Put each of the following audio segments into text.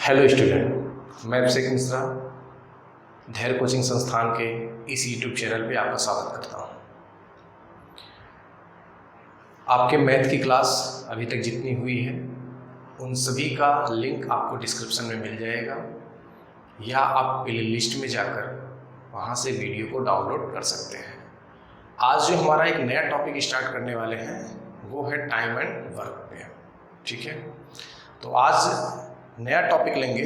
Hello student, मैं अभिषेक मिश्रा धैर्य coaching संस्थान के इस यूट्यूब चैनल पे आपका स्वागत करता हूँ। आपके मैथ की क्लास अभी तक जितनी हुई है उन सभी का लिंक आपको डिस्क्रिप्शन में मिल जाएगा, या आप प्ले लिस्ट में जाकर वहाँ से वीडियो को डाउनलोड कर सकते हैं। आज जो हमारा एक नया टॉपिक स्टार्ट करने वाले हैं वो है टाइम एंड वर्क पे। ठीक है, तो आज नया टॉपिक लेंगे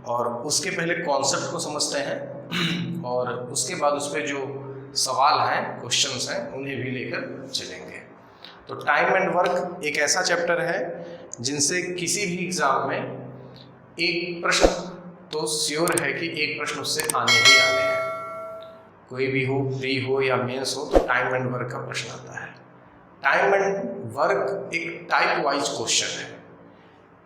और उसके पहले कॉन्सेप्ट को समझते हैं और उसके बाद उस पर जो सवाल हैं, क्वेश्चंस हैं, उन्हें भी लेकर चलेंगे। तो टाइम एंड वर्क एक ऐसा चैप्टर है जिनसे किसी भी एग्जाम में एक प्रश्न तो श्योर है कि एक प्रश्न उससे आने ही आने हैं। कोई भी हो, प्री हो या मेंस हो, तो टाइम एंड वर्क का प्रश्न आता है। टाइम एंड वर्क एक टाइप वाइज क्वेश्चन है।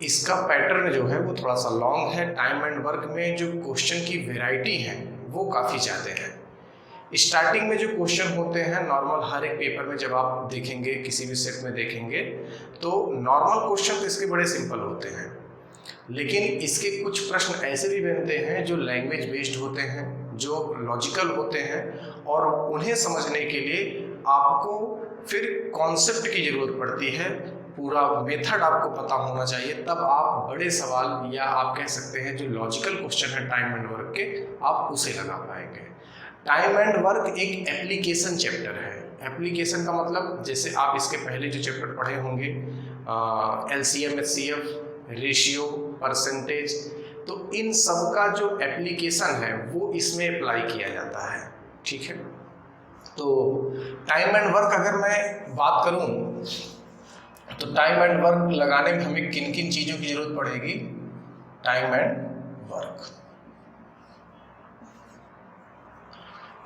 इसका पैटर्न जो है वो थोड़ा सा लॉन्ग है। टाइम एंड वर्क में जो क्वेश्चन की वैरायटी है वो काफ़ी ज़्यादा है। स्टार्टिंग में जो क्वेश्चन होते हैं नॉर्मल, हर एक पेपर में जब आप देखेंगे, किसी भी सेट में देखेंगे, तो नॉर्मल क्वेश्चन तो इसके बड़े सिंपल होते हैं, लेकिन इसके कुछ प्रश्न ऐसे भी बनते हैं जो लैंग्वेज बेस्ड होते हैं, जो लॉजिकल होते हैं, और उन्हें समझने के लिए आपको फिर कॉन्सेप्ट की ज़रूरत पड़ती है। पूरा मेथड आपको पता होना चाहिए, तब आप बड़े सवाल, या आप कह सकते हैं जो लॉजिकल क्वेश्चन है टाइम एंड वर्क के, आप उसे लगा पाएंगे। टाइम एंड वर्क एक एप्लीकेशन चैप्टर है। एप्लीकेशन का मतलब, जैसे आप इसके पहले जो चैप्टर पढ़े होंगे, LCM, HCF, रेशियो, परसेंटेज, तो इन सब का जो एप्लीकेशन है वो इसमें अप्लाई किया जाता है। ठीक है, तो टाइम एंड वर्क अगर मैं बात करूं तो टाइम एंड वर्क लगाने में हमें किन किन चीज़ों की जरूरत पड़ेगी। टाइम एंड वर्क,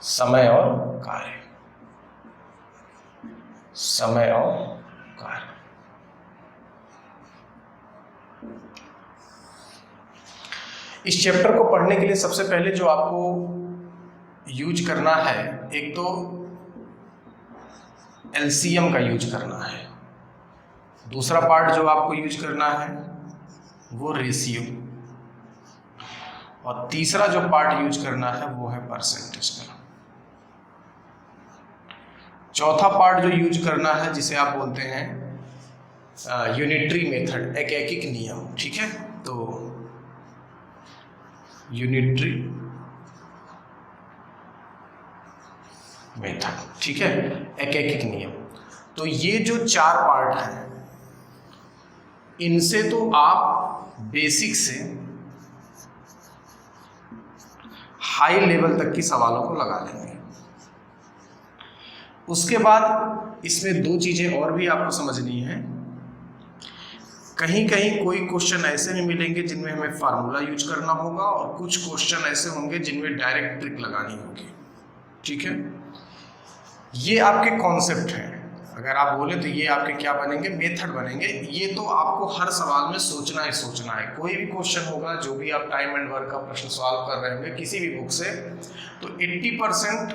समय और कार्य, समय और कार्य। इस चैप्टर को पढ़ने के लिए सबसे पहले जो आपको यूज करना है, एक तो LCM का यूज करना है, दूसरा पार्ट जो आपको यूज करना है वो रेशियो, और तीसरा जो पार्ट यूज करना है वो है परसेंटेज का। चौथा पार्ट जो यूज करना है, जिसे आप बोलते हैं यूनिटरी मेथड, एकैकिक नियम। ठीक है, तो यूनिटरी मेथड, ठीक है, एकैकिक नियम। तो ये जो चार पार्ट हैं, इनसे तो आप बेसिक से हाई लेवल तक की सवालों को लगा लेंगे। उसके बाद इसमें दो चीजें और भी आपको समझनी है। कहीं कहीं कोई क्वेश्चन ऐसे भी मिलेंगे जिनमें हमें फार्मूला यूज करना होगा, और कुछ क्वेश्चन ऐसे होंगे जिनमें डायरेक्ट ट्रिक लगानी होगी। ठीक है, ये आपके कॉन्सेप्ट हैं। अगर आप बोले तो ये आपके क्या बनेंगे, मेथड बनेंगे। ये तो आपको हर सवाल में सोचना ही सोचना है। कोई भी क्वेश्चन होगा, जो भी आप टाइम एंड वर्क का प्रश्न सॉल्व कर रहे होंगे किसी भी बुक से, तो 80%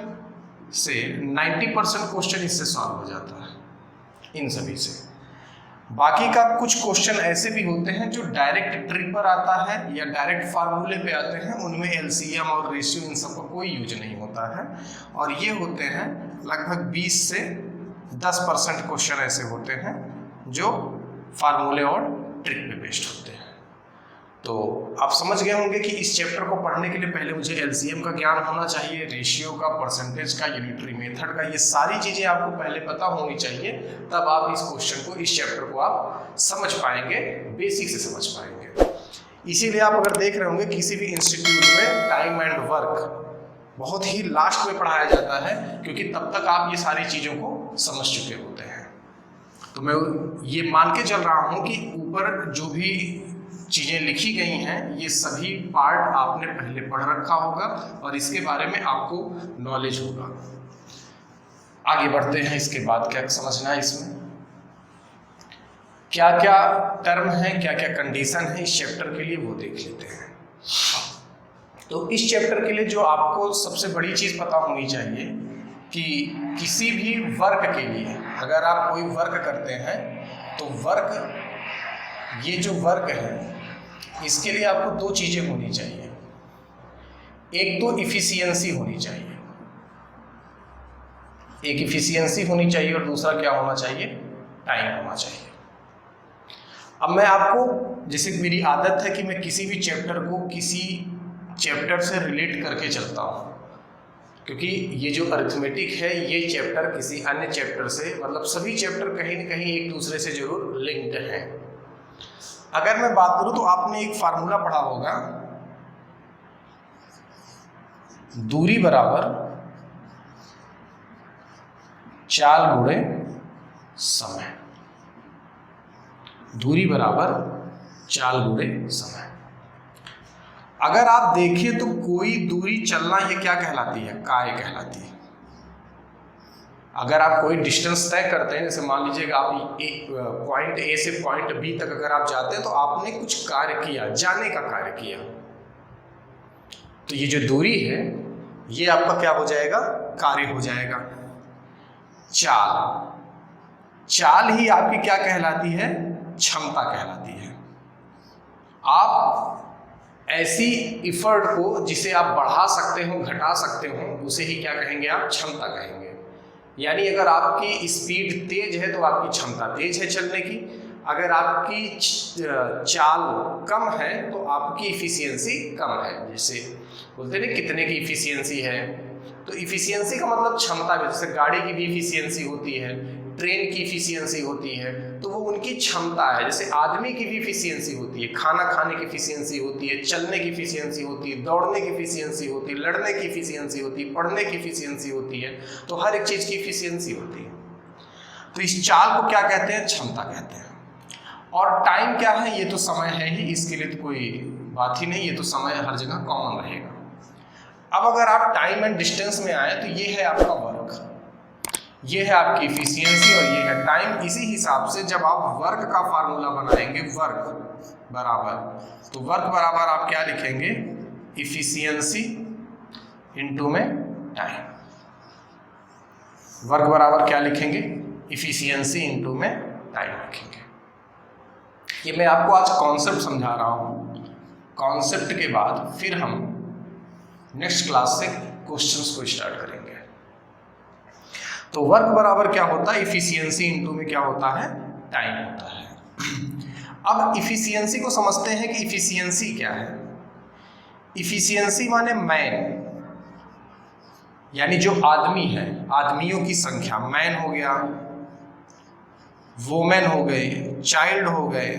से 90% क्वेश्चन इससे सॉल्व हो जाता है, इन सभी से। बाकी का कुछ क्वेश्चन ऐसे भी होते हैं जो डायरेक्ट ट्रिक पर आता है या डायरेक्ट फार्मूले पे आते हैं, उनमें LCM और रेशियो इन सब का कोई यूज नहीं होता है। और ये होते हैं लगभग 20 से 10% क्वेश्चन ऐसे होते हैं जो फार्मूले और ट्रिक पे बेस्ड होते हैं। तो आप समझ गए होंगे कि इस चैप्टर को पढ़ने के लिए पहले मुझे LCM का ज्ञान होना चाहिए, रेशियो का, परसेंटेज का, यूनिटरी मेथड का, ये सारी चीज़ें आपको पहले पता होनी चाहिए। तब आप इस क्वेश्चन को, इस चैप्टर को आप समझ पाएंगे, बेसिक से समझ पाएंगे। इसीलिए आप अगर देख रहे होंगे किसी भी इंस्टीट्यूट में टाइम एंड वर्क बहुत ही लास्ट में पढ़ाया जाता है, क्योंकि तब तक आप ये सारी चीज़ों को समझ चुके होते हैं। तो मैं ये मान के चल रहा हूँ कि ऊपर जो भी चीज़ें लिखी गई हैं, ये सभी पार्ट आपने पहले पढ़ रखा होगा और इसके बारे में आपको नॉलेज होगा। आगे बढ़ते हैं। इसके बाद क्या समझना है, इसमें क्या क्या टर्म है, क्या क्या कंडीशन है इस चैप्टर के लिए, वो देख लेते हैं। तो इस चैप्टर के लिए जो आपको सबसे बड़ी चीज़ पता होनी चाहिए कि किसी भी वर्क के लिए, अगर आप कोई वर्क करते हैं तो वर्क, ये जो वर्क है इसके लिए आपको दो चीजें होनी चाहिए। एक तो इफिशियंसी होनी चाहिए, एक इफिशियंसी होनी चाहिए और दूसरा क्या होना चाहिए, टाइम होना चाहिए। अब मैं आपको, जैसे मेरी आदत है कि मैं किसी भी चैप्टर को किसी चैप्टर से रिलेट करके चलता हूँ, क्योंकि ये जो अरिथमेटिक है ये चैप्टर किसी अन्य चैप्टर से, मतलब सभी चैप्टर कहीं न कहीं एक दूसरे से जरूर लिंक्ड हैं। अगर मैं बात करूँ तो आपने एक फार्मूला पढ़ा होगा, दूरी बराबर चाल गुणे समय, दूरी बराबर चाल गुणे समय। अगर आप देखें तो कोई दूरी चलना ये क्या कहलाती है, कार्य कहलाती है। अगर आप कोई डिस्टेंस तय करते हैं, जैसे मान लीजिएगा आप पॉइंट ए से पॉइंट बी तक अगर आप जाते हैं तो आपने कुछ कार्य किया, जाने का कार्य किया, तो ये जो दूरी है ये आपका क्या हो जाएगा, कार्य हो जाएगा। चाल, चाल ही आपकी क्या कहलाती है, क्षमता कहलाती है। आप ऐसी इफर्ट को जिसे आप बढ़ा सकते हो, घटा सकते हो, उसे ही क्या कहेंगे, आप क्षमता कहेंगे। यानी अगर आपकी स्पीड तेज है तो आपकी क्षमता तेज है चलने की, अगर आपकी चाल कम है तो आपकी इफिशियंसी कम है। जैसे बोलते हैं ना कितने की इफिशियंसी है, तो इफिशियंसी का मतलब क्षमता भी, जैसे गाड़ी की भी इफिशियंसी होती है, ट्रेन की इफिशियंसी होती है, तो वो उनकी क्षमता है। जैसे आदमी की भी इफिशियंसी होती है, खाना खाने की इफिशियंसी होती है, चलने की इफिशियंसी होती है, दौड़ने की इफिशियंसी होती है, लड़ने की इफिशियंसी होती है, पढ़ने की इफिशियंसी होती है, तो हर एक चीज़ की इफिशियंसी होती है। तो इस चाल को क्या कहते हैं, क्षमता कहते हैं। और टाइम क्या है, ये तो समय है ही, इसके लिए तो कोई बात ही नहीं, ये तो समय हर जगह कॉमन रहेगा। अब अगर आप टाइम एंड डिस्टेंस में आए तो ये है आपका वर्क, ये है आपकी इफिशियंसी और ये है टाइम। इसी हिसाब से जब आप वर्क का फार्मूला बनाएंगे, वर्क बराबर, तो वर्क बराबर आप क्या लिखेंगे, इफिशियंसी इनटू में टाइम। वर्क बराबर क्या लिखेंगे, इफिशियंसी इनटू में टाइम लिखेंगे। ये मैं आपको आज कॉन्सेप्ट समझा रहा हूँ, कॉन्सेप्ट के बाद फिर हम नेक्स्ट क्लास से क्वेश्चंस को स्टार्ट करेंगे। तो वर्क बराबर क्या होता है, इफिशियंसी इनटू में क्या होता है, टाइम होता है। अब इफिशियंसी को समझते हैं कि इफिशियंसी क्या है। इफिशियंसी माने मैन, यानी जो आदमी है, आदमियों की संख्या, मैन हो गया, वोमेन हो गए, चाइल्ड हो गए,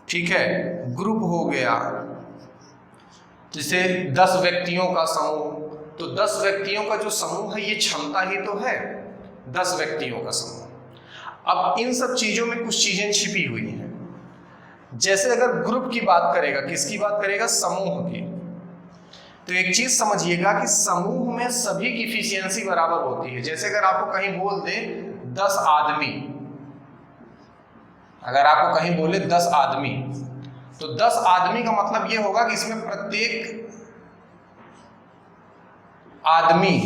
ठीक है, ग्रुप हो गया। जैसे 10 व्यक्तियों का समूह, तो 10 व्यक्तियों का जो समूह है ये क्षमता ही तो है, 10 व्यक्तियों का समूह। अब इन सब चीजों में कुछ चीजें छिपी हुई हैं। जैसे अगर ग्रुप की बात करेगा, किसकी बात करेगा, समूह की, तो एक चीज समझिएगा कि समूह में सभी की इफिशियंसी बराबर होती है। जैसे अगर आपको कहीं बोल दे 10 आदमी, अगर आपको कहीं बोले 10 आदमी, तो 10 आदमी का मतलब ये होगा कि इसमें प्रत्येक आदमी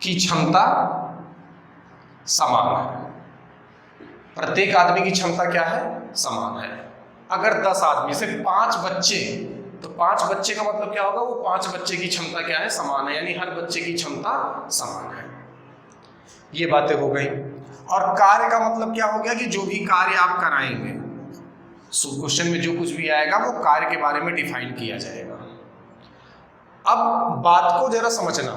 की क्षमता समान है। प्रत्येक आदमी की क्षमता क्या है, समान है। अगर 10 आदमी से 5 बच्चे, तो 5 बच्चे का मतलब क्या होगा, वो 5 बच्चे की क्षमता क्या है, समान है, यानी हर बच्चे की क्षमता समान है। ये बातें हो गई। और कार्य का मतलब क्या हो गया कि जो भी कार्य आप कराएंगे, क्वेश्चन में जो कुछ भी आएगा वो कार्य के बारे में डिफाइन किया जाएगा। अब बात को जरा समझना,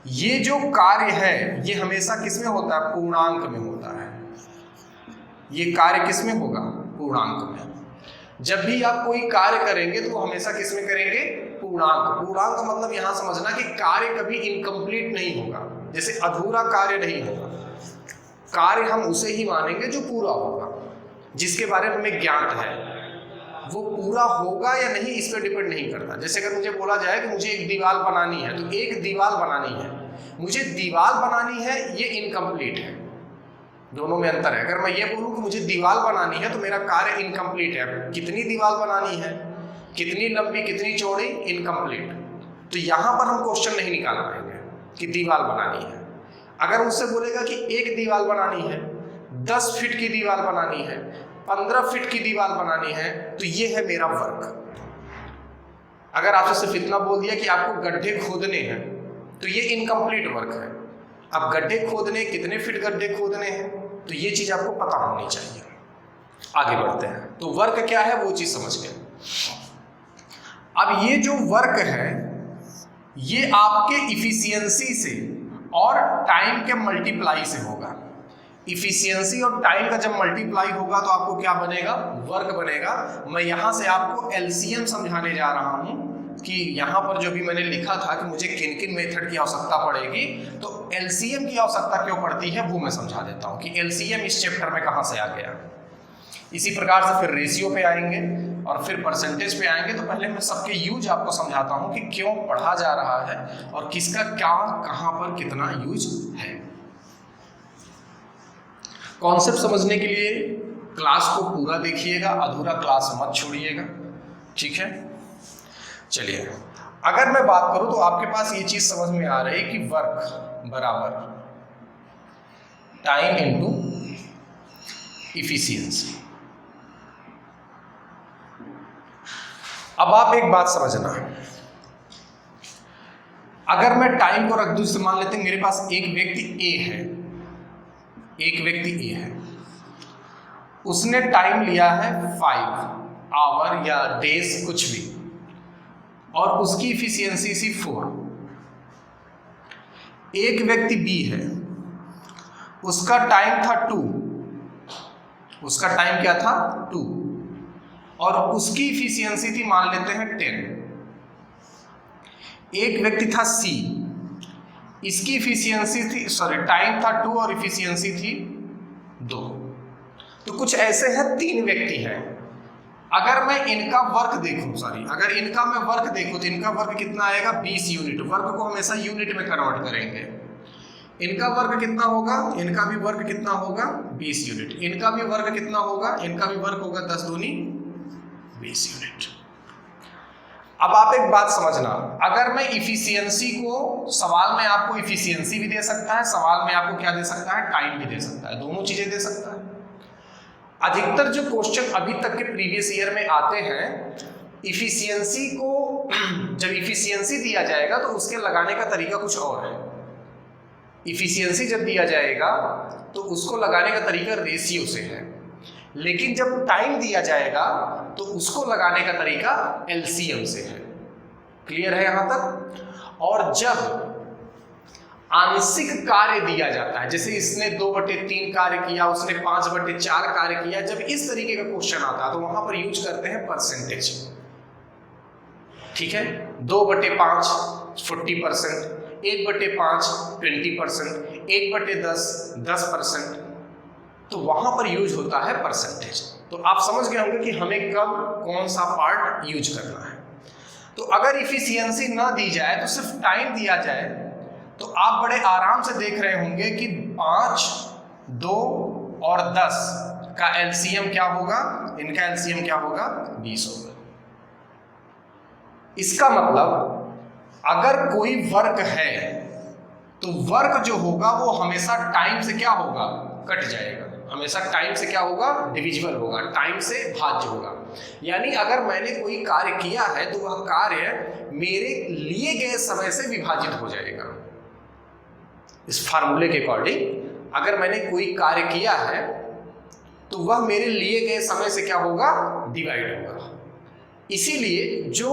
ये जो कार्य है ये हमेशा किसमें होता है, पूर्णांक में होता है। ये कार्य किसमें होगा, पूर्णांक में। जब भी आप कोई कार्य करेंगे तो हमेशा किसमें करेंगे, पूर्णांक। पूर्णांक का मतलब यहां समझना कि कार्य कभी इनकम्प्लीट नहीं होगा, जैसे अधूरा कार्य नहीं होगा। कार्य हम उसे ही मानेंगे जो पूरा होगा, जिसके बारे में हमें ज्ञात है। वो पूरा होगा या नहीं इस पर डिपेंड नहीं करता। जैसे अगर मुझे बोला जाए कि मुझे एक दीवार बनानी है, तो एक दीवार बनानी है, मुझे दीवार बनानी है, ये इनकम्प्लीट है, दोनों में अंतर है। अगर मैं ये बोलूँ कि मुझे दीवार बनानी है, तो मेरा कार्य इनकम्प्लीट है। कितनी दीवार बनानी है, कितनी लंबी, कितनी चौड़ी, इनकम्प्लीट। तो यहाँ पर हम क्वेश्चन नहीं निकाल पाएंगे कि दीवार बनानी है। अगर उससे बोलेगा कि एक दीवार बनानी है, 10 फीट की दीवार बनानी है, 15 फीट की दीवार बनानी है तो ये है मेरा वर्क। अगर आपसे सिर्फ इतना बोल दिया कि आपको गड्ढे खोदने हैं तो ये इनकम्प्लीट वर्क है। अब गड्ढे खोदने, कितने फीट गड्ढे खोदने हैं, तो ये चीज आपको पता होनी चाहिए। आगे बढ़ते हैं, तो वर्क क्या है वो चीज समझ गए। अब ये जो वर्क है ये आपके इफिशियंसी से और टाइम के मल्टीप्लाई से होगा। इफिशियंसी और टाइम का जब मल्टीप्लाई होगा तो आपको क्या बनेगा, वर्क बनेगा। मैं यहां से आपको एलसीएम समझाने जा रहा हूं कि यहां पर जो भी मैंने लिखा था कि मुझे किन किन मेथड की आवश्यकता पड़ेगी, तो एलसीएम की आवश्यकता क्यों पड़ती है वो मैं समझा देता हूं कि एलसीएम इस चैप्टर में कहां से आ गया। इसी प्रकार से फिर रेशियो पे आएंगे और फिर परसेंटेज पे आएंगे। तो पहले मैं सबके यूज आपको समझाता हूं कि क्यों पढ़ा जा रहा है और किसका क्या कहां पर कितना यूज है। कॉन्सेप्ट समझने के लिए क्लास को पूरा देखिएगा, अधूरा क्लास मत छोड़िएगा, ठीक है। चलिए, अगर मैं बात करूं तो आपके पास ये चीज समझ में आ रही है कि वर्क बराबर टाइम इनटू इफिशियंसी। अब आप एक बात समझना, अगर मैं टाइम को रख दूं, जैसे मान लेते हैं मेरे पास एक व्यक्ति ए है, एक व्यक्ति ए है, उसने टाइम लिया है 5 आवर या डेज कुछ भी, और उसकी इफिशियंसी थी 4। एक व्यक्ति बी है, उसका टाइम था 2, उसका टाइम क्या था 2, और उसकी इफिशियंसी थी मान लेते हैं 10। एक व्यक्ति था सी, इसकी इफिशियंसी थी, टाइम था 2 और इफिशियंसी थी 2। तो कुछ ऐसे हैं 3 व्यक्ति हैं। अगर मैं इनका वर्क देखूं, अगर इनका मैं वर्क देखूं तो इनका वर्क कितना आएगा 20 यूनिट। वर्क को हमेशा यूनिट में कन्वर्ट करेंगे। इनका वर्क कितना होगा, इनका भी वर्क कितना होगा 20 यूनिट। इनका भी वर्क कितना होगा, इनका भी वर्क होगा 10 दूनी 20 यूनिट। अब आप एक बात समझना, अगर मैं इफिशियंसी को, सवाल में आपको इफिशियंसी भी दे सकता है, सवाल में आपको क्या दे सकता है, टाइम भी दे सकता है, दोनों चीजें दे सकता है। अधिकतर जो क्वेश्चन अभी तक के प्रीवियस ईयर में आते हैं, इफिशियंसी को जब इफिशियंसी दिया जाएगा तो उसके लगाने का तरीका कुछ और है। इफिशियंसी जब दिया जाएगा तो उसको लगाने का तरीका रेशियो से है, लेकिन जब टाइम दिया जाएगा तो उसको लगाने का तरीका एलसीएम से है। क्लियर है यहां तक। और जब आंशिक कार्य दिया जाता है, जैसे इसने 2/3 कार्य किया, उसने 5/4 कार्य किया, जब इस तरीके का क्वेश्चन आता है तो वहां पर यूज करते हैं परसेंटेज। ठीक है, 2/5 40%, 1/5 20%, 1/10 10%, तो वहां पर यूज होता है परसेंटेज। तो आप समझ गए होंगे कि हमें कब कौन सा पार्ट यूज करना है। तो अगर इफिशियंसी ना दी जाए तो सिर्फ टाइम दिया जाए तो आप बड़े आराम से देख रहे होंगे कि 5, 2 और 10 का एलसीएम क्या होगा, इनका एलसीएम क्या होगा 20 होगा। इसका मतलब अगर कोई वर्क है तो वर्क जो होगा वो हमेशा टाइम से क्या होगा, कट जाएगा। हमेशा टाइम से क्या होगा, डिविजिबल होगा, टाइम से भाज्य होगा। यानी अगर मैंने कोई कार्य किया है तो वह कार्य मेरे लिए गए समय से विभाजित हो जाएगा। इस फार्मूले के अकॉर्डिंग अगर मैंने कोई कार्य किया है तो वह मेरे लिए गए समय से क्या होगा, डिवाइड होगा। इसीलिए जो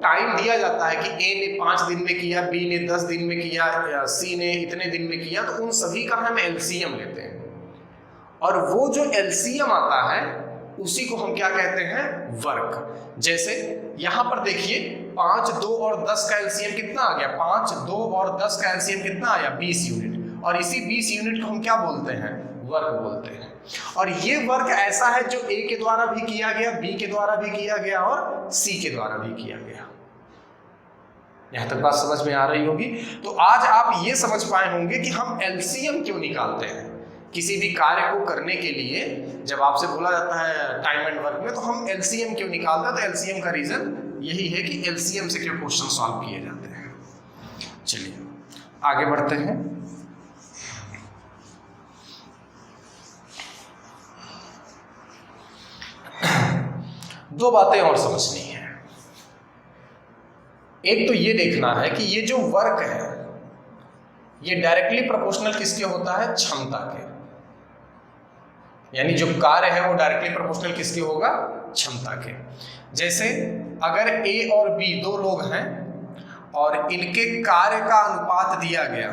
टाइम दिया जाता है कि ए ने 5 दिन में किया, बी ने 10 दिन में किया, या सी ने इतने दिन में किया, तो उन सभी का हम एलसीएम लेते हैं। और वो जो एलसीएम आता है उसी को हम क्या कहते हैं, वर्क। जैसे यहां पर देखिए 5, 2 और 10 का एलसीएम कितना आ गया, 5, 2 और 10 का एलसीएम कितना आया 20 यूनिट। और इसी 20 यूनिट को हम क्या बोलते हैं, वर्क बोलते हैं। और ये वर्क ऐसा है जो ए के द्वारा भी किया गया, बी के द्वारा भी किया गया और सी के द्वारा भी किया गया। यहां तक बात समझ में आ रही होगी। तो आज आप ये समझ पाए होंगे कि हम एलसीएम क्यों निकालते हैं किसी भी कार्य को करने के लिए। जब आपसे बोला जाता है टाइम एंड वर्क में तो हम एलसीएम क्यों निकालते हैं, तो एलसीएम का रीजन यही है कि एलसीएम से क्यों क्वेश्चन सॉल्व किए जाते हैं। चलिए आगे बढ़ते हैं। दो बातें और समझनी है। एक तो ये देखना है कि ये जो वर्क है ये डायरेक्टली प्रोपोर्शनल किसके होता है? क्षमता के। यानी जो कार्य है वो डायरेक्टली प्रोपोर्शनल किसके होगा? क्षमता के। जैसे अगर ए और बी दो लोग हैं और इनके कार्य का अनुपात दिया गया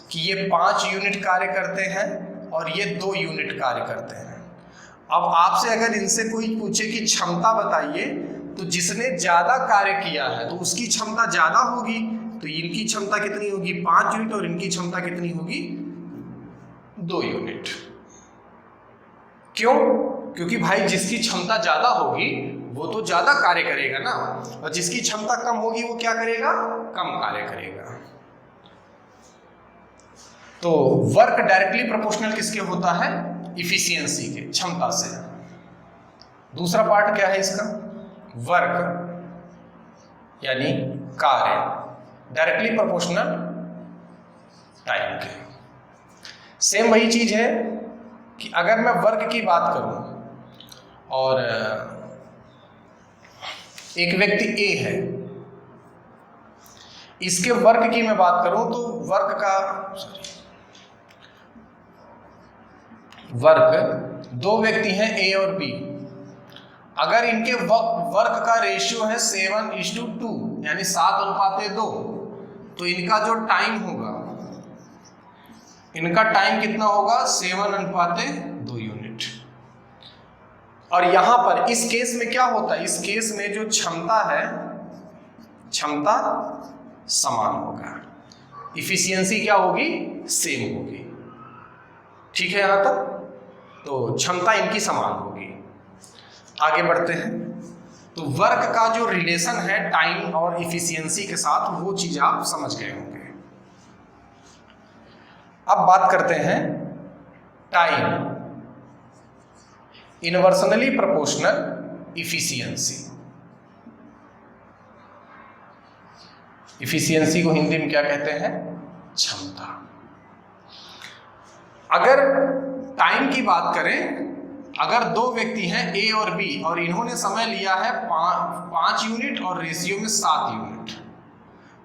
कि ये 5 यूनिट कार्य करते हैं और ये 2 यूनिट कार्य करते हैं। अब आपसे अगर इनसे कोई पूछे कि क्षमता बताइए, तो जिसने ज्यादा कार्य किया है तो उसकी क्षमता ज्यादा होगी, तो इनकी क्षमता कितनी होगी? 5 यूनिट, और इनकी क्षमता कितनी होगी? 2 यूनिट। क्यों? क्योंकि भाई जिसकी क्षमता ज्यादा होगी वो तो ज्यादा कार्य करेगा ना, और जिसकी क्षमता कम होगी वो क्या करेगा? कम कार्य करेगा। तो वर्क डायरेक्टली प्रोपोर्शनल किसके होता है? इफिशियंसी के, क्षमता से। दूसरा पार्ट क्या है इसका? वर्क यानी कार्य डायरेक्टली प्रोपोर्शनल टाइम के। सेम वही चीज है कि अगर मैं वर्क की बात करूं और एक व्यक्ति ए है, इसके वर्क की मैं बात करूं तो वर्क दो व्यक्ति हैं ए और बी। अगर इनके वर्क का रेशियो है 7:2 यानी 7:2, तो इनका जो टाइम होगा, इनका टाइम कितना होगा? 7:2 यूनिट। और यहां पर इस केस में क्या होता है? इस केस में जो क्षमता है, क्षमता समान होगा, इफिशियंसी क्या होगी? सेम होगी। ठीक है यहां तक? तो क्षमता इनकी समान होगी। आगे बढ़ते हैं। तो वर्क का जो रिलेशन है टाइम और इफिशियंसी के साथ, वो चीज आप समझ गए होंगे। अब बात करते हैं टाइम इनवर्सनली प्रोपोर्शनल इफिशियंसी। इफिशियंसी को हिंदी में क्या कहते हैं? क्षमता। अगर टाइम की बात करें, अगर दो व्यक्ति हैं ए और बी और इन्होंने समय लिया है 5 यूनिट और रेशियो में 7 यूनिट,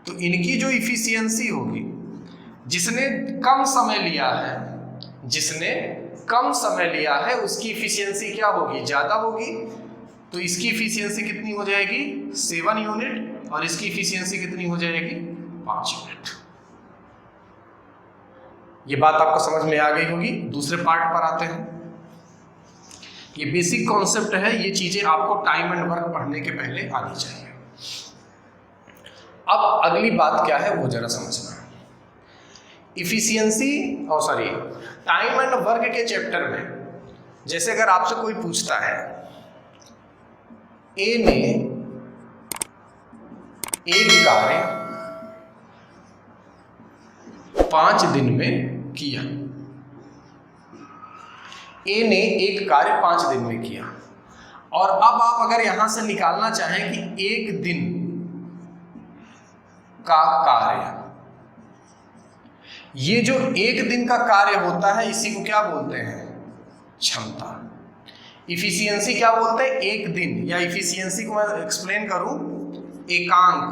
तो इनकी जो इफिशियंसी होगी, जिसने कम समय लिया है उसकी इफिशियंसी क्या होगी? ज्यादा होगी। तो इसकी इफिशियंसी कितनी हो जाएगी? 7 यूनिट, और इसकी इफिशियंसी कितनी हो जाएगी? 5 यूनिट। ये बात आपको समझ में आ गई होगी। दूसरे पार्ट पर आते हैं। ये बेसिक कॉन्सेप्ट है, ये चीजें आपको टाइम एंड वर्क पढ़ने के पहले आनी चाहिए। अब अगली बात क्या है वो जरा समझना। टाइम एंड वर्क के चैप्टर में, जैसे अगर आपसे कोई पूछता है ए ने एक कार्य 5 दिन में किया, ए ने एक कार्य 5 दिन में किया, और अब आप अगर यहां से निकालना चाहें कि एक दिन का कार्य, ये जो एक दिन का कार्य होता है इसी को क्या बोलते हैं? क्षमता। इफिशियंसी क्या बोलते हैं? एक दिन, या इफिशियंसी को मैं एक्सप्लेन करूं, एकांक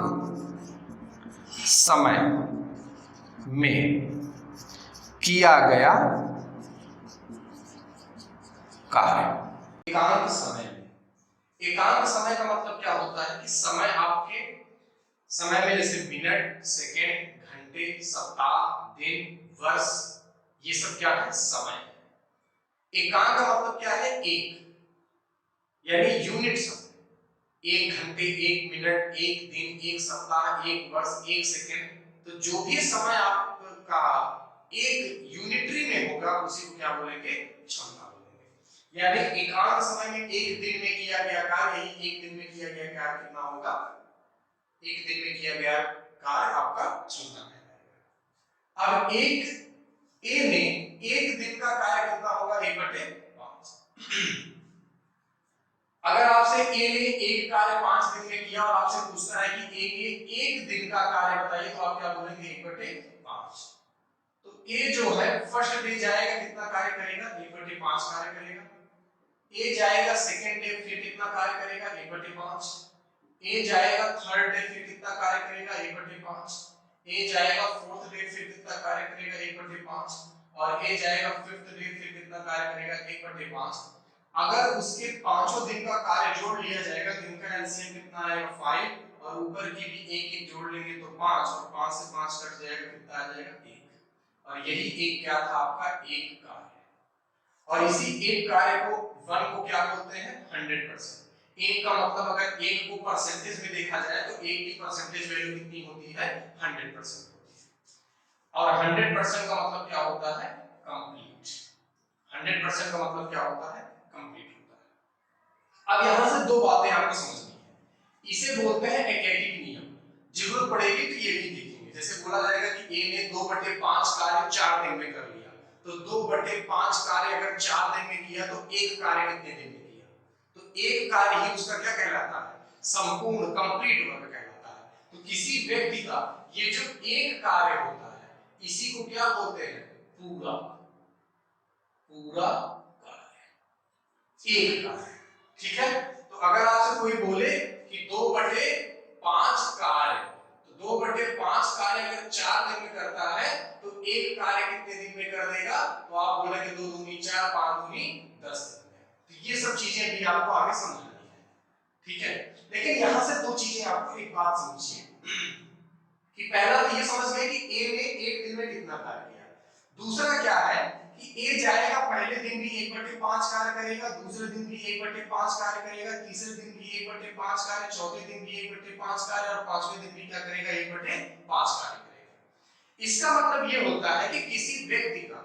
समय में किया गया कार्य। एकांक समय में, एकांक समय का मतलब क्या होता है कि समय आपके समय में जैसे मिनट, सेकेंड, घंटे, सप्ताह, दिन, वर्ष, ये सब क्या है? समय। एकांक का मतलब क्या है? एक, यानी यूनिट समय। 1 घंटे, 1 मिनट, 1 दिन, 1 सप्ताह, 1 वर्ष, 1 सेकेंड, तो जो भी समय आपका एक यूनिटरी में होगा उसी को क्या बोलेंगे? क्षमता बोलेंगे। यानी एकांक समय में एक दिन में किया गया कार्य, यही एक दिन में किया गया कार्य कितना होगा? एक दिन में किया गया कार्य आपका क्षमता कहलाएगा। अब ए ने एक दिन का कार्य कितना होगा? 1/5। अगर आपसे ए ने एक कार्य 5 दिन में किया और आपसे पूछता है कि ए के एक दिन का कार्य बताइए, तो आप क्या बोलेंगे? 1/5। तो ए जो है फर्स्ट डे जाएगा, कितना कार्य करेगा? 1/5 कार्य करेगा। ए जाएगा सेकेंड डे, फिर कितना कितना कार्य करेगा 1/5, ए जाएगा थर्ड डे फिर कितना कार्य करेगा 1/5, ए जाएगा फोर्थ डे फिर कितना कार्य करेगा 1/5 और ए जाएगा फिफ्थ डे फिर कितना कार्य करेगा 1/5। अगर उसके पांचों दिन का कार्य जोड़ लिया जाएगा तो इनका एलसीएम कितना आएगा 5 और ऊपर की भी एक एक जोड़ लेंगे तो 5 और 5 से 5 कट जाएगा कितना आ जाएगा 1 और यही एक क्या था आपका एक कार्य और इसी एक कार्य को 1 को क्या बोलते हैं 100%। एक का मतलब अगर एक को परसेंटेज में देखा जाए तो एक की परसेंटेज वैल्यू कितनी होती है 100% होती है और 100% का मतलब क्या होता है कंप्लीट। 100% का मतलब क्या होता है कंप्लीट होता है। अब यहां से दो बातें आपको समझनी है, इसे बोलते हैं एकैटिक नियम। जरूरत पड़ेगी तो ये भी देखेंगे, जैसे बोला जाएगा कि ए ने 2/5 कार्य 4 दिन में कर लिया तो 2/5 कार्य अगर 4 दिन में किया तो एक कार्य कितने दिन में किया, तो एक कार्य ही उसका क्या कहलाता है संपूर्ण कंप्लीट वर्क कहलाता है। तो किसी व्यक्ति का ये जो एक कार्य होता है इसी को क्या बोलते हैं पूरा पूरा कार्य, एक कार्य। ठीक है, तो अगर आपसे कोई बोले कि 2/5 कार्य तो 2/5 कार्य अगर 4 दिन में करता है तो एक कार्य कितने दिन में कर देगा, तो आप बोलेंगे 2 दूनी 4 5 दूनी 10 दिन में। तो ये सब चीजें भी आपको आगे समझनी है। ठीक है, लेकिन यहां से दो चीजें आपको एक बात समझिए कि पहला तो ये समझ गए कि ए ने एक दिन में कितना कार्य किया, दूसरा क्या है कि ए जाएगा पहले दिन भी 1/5 कार्य करेगा, दूसरे दिन भी 1/5 कार्य करेगा, तीसरे दिन भी 1/5 कार्य, चौथे दिन भी 1/5 कार्य और पांचवें दिन भी क्या करेगा 1/5 कार्य करेगा। इसका मतलब ये होता है कि किसी व्यक्ति का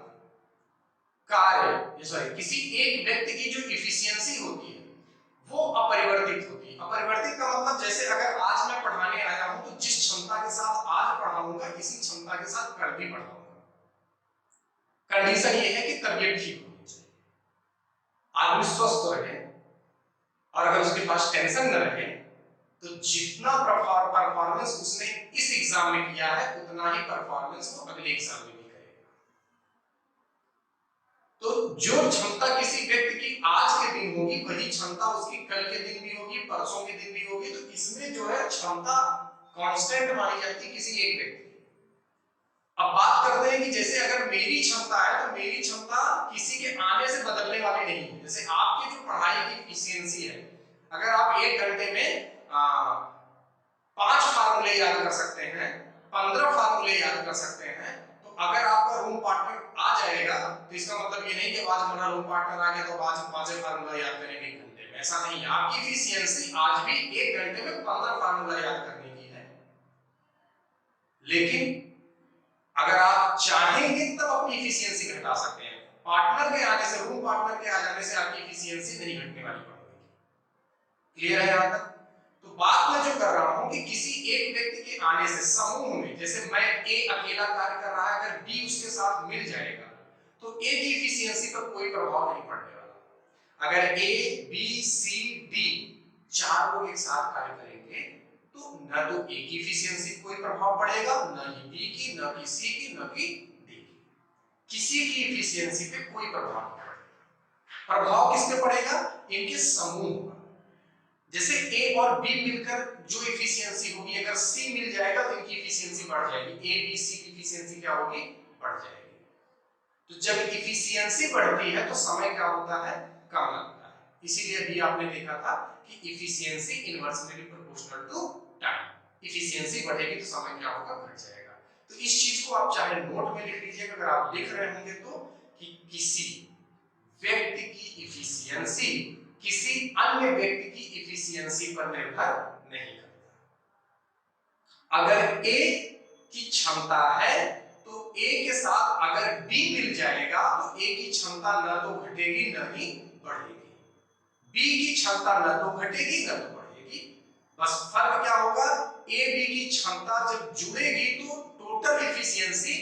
कार्य सॉरी किसी एक व्यक्ति की जो इफिशियंसी होती है वो अपरिवर्तित होती है। अपरिवर्तित का मतलब जैसे अगर आज मैं पढ़ाने आया हूं तो जिस क्षमता के साथ आज पढ़ाऊंगा इसी क्षमता के साथ कल भी पढ़ाऊंगा। कंडीशन ये है कि तबीयत ठीक होनी चाहिए, आदमी स्वस्थ रहे और अगर उसके पास टेंशन न रहे तो जितना परफॉर्मेंस उसने इस एग्जाम में किया है उतना ही परफॉर्मेंस वो अगले एग्जाम में भी करेगा। तो जो क्षमता किसी व्यक्ति की आज के दिन होगी वही क्षमता उसकी कल के दिन भी होगी, परसों के दिन भी होगी। तो इसमें जो है क्षमता कांस्टेंट मानी जाती है किसी एक व्यक्ति। अब बात करते हैं कि जैसे अगर मेरी क्षमता है तो मेरी क्षमता किसी के आने से बदलने वाली नहीं है। जैसे आपकी जो पढ़ाई की एफिशिएंसी है, अगर आप 1 घंटे में 5 फार्मूले याद कर सकते हैं, 15 फार्मूले याद कर सकते हैं, तो अगर आपका रूम पार्टनर आ जाएगा तो इसका मतलब ये नहीं कि आज हमारा रूम पार्टनर आ गया तो आज 5 फार्मूला याद करेंगे 1 घंटे में, ऐसा नहीं है। आपकी एफिशिएंसी आज भी 1 घंटे में 15 फार्मूला याद करने की है, लेकिन अगर आप चाहेंगे तब अपनी एफिशिएंसी घटा सकते हैं। पार्टनर के आने से, रूम पार्टनर के आ जाने से आपकी एफिशिएंसी नहीं घटने वाली पड़ेगी। क्लियर है यहां तक? तो बात मैं जो कर रहा हूं कि किसी एक व्यक्ति के आने से समूह में, जैसे मैं ए अकेला कार्य कर रहा है, अगर बी उसके साथ मिल जाएगा तो ए की एफिशिएंसी पर कोई प्रभाव नहीं पड़ने वाला। अगर ए बी सी डी 4 लोग एक साथ कार्य करेंगे तो न तो ए की एफिशिएंसी कोई प्रभाव पड़ेगा, न ही बी की, न कि सी की, न कि डी की। किसी की एफिशिएंसी पे कोई प्रभाव नहीं पड़ेगा। प्रभाव किस पे पड़ेगा? इनके समूह पर। जैसे ए और बी मिलकर जो एफिशिएंसी होगी, अगर सी मिल जाएगा तो इनकी एफिशिएंसी बढ़ जाएगी, ए बी सी की एफिशिएंसी क्या होगी? बढ़ जाएगी। तो जब एफिशिएंसी बढ़ती है तो समय क्या होता है? कम लगता है। इसीलिए भी आपने देखा था कि efficiency inversely proportional to time. Efficiency बढ़ेगी तो समय क्या होगा? घट जाएगा। तो इस चीज को आप चाहे नोट में लिख लीजिएगा अगर आप लिख रहे होंगे तो, कि किसी व्यक्ति की एफिशिएंसी किसी अन्य व्यक्ति की एफिशिएंसी पर निर्भर नहीं करता। अगर ए की क्षमता है तो ए के साथ अगर बी मिल जाएगा तो ए की क्षमता न तो घटेगी न ही बढ़ेगी। बी की क्षमता न तो घटेगी न तो बढ़ेगी। बस फर्क क्या होगा? ए बी की क्षमता जब जुड़ेगी तो टोटल एफिशिएंसी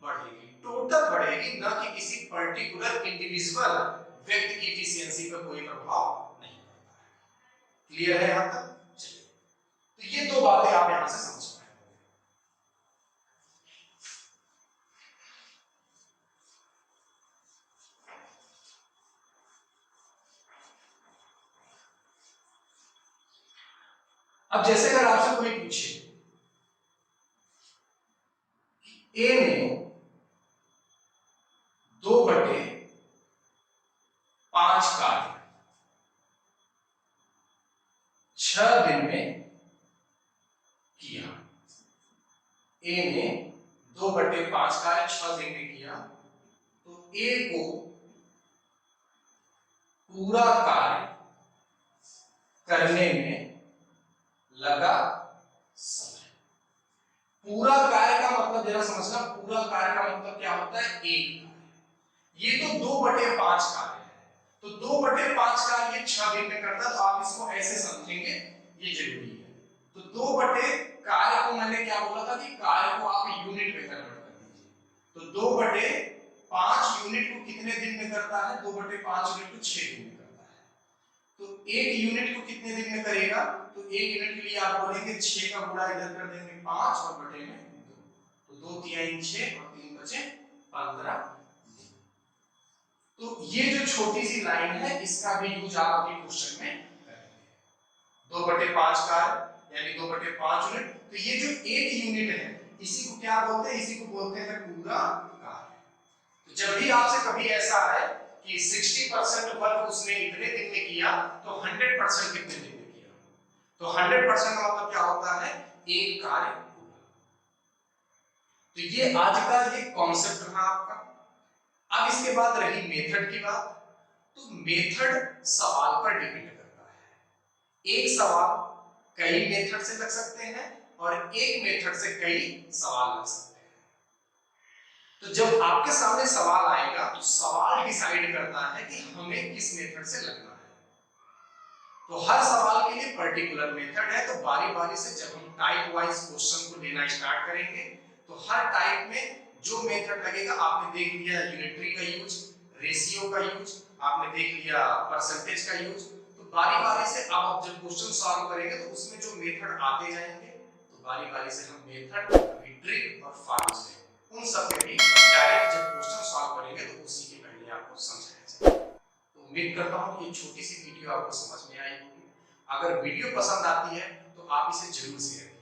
बढ़ेगी, टोटल बढ़ेगी, न कि किसी पर्टिकुलर इंडिविजुअल व्यक्ति की एफिशिएंसी पर कोई प्रभाव नहीं पड़ता है। क्लियर है यहां तक? चलिए, तो ये दो बातें आप यहां से समझ पाए होंगे। अब जैसे अगर आपसे कोई पूछे ए ने 2/5 कार्य 6 दिन में किया, ए ने 2/5 कार्य 6 दिन में किया, तो ए को पूरा कार्य करने में लगा समय। पूरा कार्य का मतलब जरा समझना, पूरा कार्य का मतलब क्या होता है? एक कार्य। ये तो 2/5 कार्य है, तो 2/5 कार्य 6 दिन में करता, तो आप इसको ऐसे समझेंगे, ये जरूरी है। तो 2 कार्य को मैंने क्या बोला था कि कार्य को आप यूनिट में कन्वर्ट कर दीजिए। तो 2/5 यूनिट को कितने दिन में करता है? 2/5 यूनिट को 6 दिन में करता है। तो एक यूनिट को कितने दिन में करेगा? तो एक यूनिट के लिए आप बोलेंगे 6 का गुणा इधर कर देंगे 5 और बटे में 2, तो 2 3 6 और 3 बचे 15। तो ये जो छोटी सी लाइन है, इसका भी यूज आप अभी क्वेश्चन में करेंगे। 2/5 कार्य यानी 2/5 यूनिट। तो ये जो एक यूनिट है, इसी को क्या बोलते हैं? इसी को बोलते हैं पूरा कार्य। तो जब भी आपसे कभी ऐसा है कि 60% वर्क उसने इतने दिन में किया, तो 100% कितने दिन में किया? तो 100% का मतलब क्या होता है? एक कार्य पूरा। तो ये आज का ये कॉन्सेप्ट था आपका। अब इसके बाद रही मेथड की बात। तो मेथड सवाल पर डिपेंड करता है। एक सवाल कई मेथड से लग सकते हैं और एक मेथड से कई सवाल लग सकते हैं। तो जब आपके सामने सवाल आएगा, तो सवाल डिसाइड करता है कि हमें किस मेथड से लगना है। तो हर सवाल के लिए पर्टिकुलर मेथड है। तो बारी बारी से जब हम टाइप वाइज क्वेश्चन को लेना स्टार्ट करेंगे, तो हर टाइप में जो मेथड लगेगा, आपने देख लिया यूनिटरी का यूज, रेशियो का यूज, आपने देख लिया परसेंटेज का यूज। तो बारी बारी से अब जब क्वेश्चन सॉल्व करेंगे, तो उसमें जो मेथड आते जाएंगे, तो बारी बारी से हम मेथड, ट्रिक और फॉर्मूले उन सब में भी डायरेक्ट जब क्वेश्चन सॉल्व करेंगे, तो उसी के पहले आपको समझाया जाएगा। तो उम्मीद करता हूं कि ये छोटी सी वीडियो आपको समझ में आई होगी। अगर वीडियो पसंद आती है, तो आप इसे जरूर शेयर करें।